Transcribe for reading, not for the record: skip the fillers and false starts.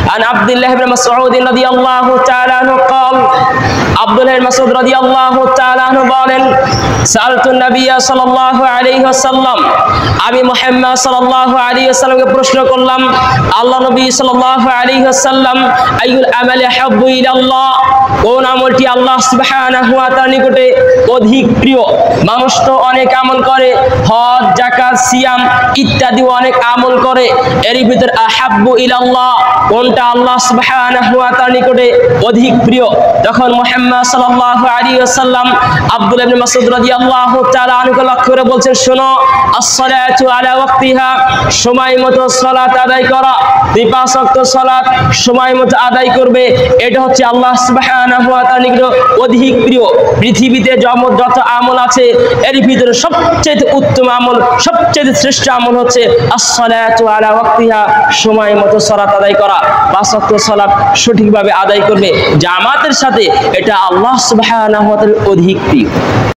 عن عبد الله بن مسعود رضي الله تعالى عنه قال عبد الله بن مسعود رضي الله تعالى عنه বলেন سألت النبي صلى الله عليه وسلم আমি মুহাম্মদ সাল্লাল্লাহু আলাইহি ওয়াসাল্লামকে প্রশ্ন করলাম আল্লাহ নবী সাল্লাল্লাহু আলাইহি ওয়াসাল্লাম আইয়ুল আমালি হাব্বু ইলাল্লাহ কোন আমলটি আল্লাহ সুবহানাহু ওয়া তাআলার নিকটে অধিক প্রিয় মানুষ তো অনেক আমল করে হজ যাকাত সিয়াম ইত্যাদি অনেক আমল করে এর ভিতর আহাব্বু ইলাল্লাহ কোনটা আল্লাহ সুবহানাহু ওয়া তাআলার নিকটে অধিক প্রিয় তখন মুহাম্মদ সাল্লাল্লাহু আলাইহি ওয়াসাল্লাম আব্দুল্লাহ ইবনে মাসউদ রাদিয়াল্লাহু তাআলা আনহু লক্ষ্য করে বলছেন শোনো as-salatu ala waqtiha সময় মতো সালাত আদায় করা দুই পাঁচ ওয়াক্ত সালাত সময় মতো আদায় করবে এটা হচ্ছে আল্লাহ সুবহানাহু ওয়া তাআলার নিকটে অধিক প্রিয় পৃথিবীতে যত আমল আছে এর ভিতরে সবচেয়ে উত্তম আমল সবচেয়ে শ্রেষ্ঠ আমল হচ্ছে as-salatu ala waqtiha সময় মতো সালাত আদায় করা পাঁচ ওয়াক্ত সালাত সঠিকভাবে আদায় করবে জামাতের সাথে এটা আল্লাহ সুবহানাহু ওয়া তাআলার অধিক প্রিয়।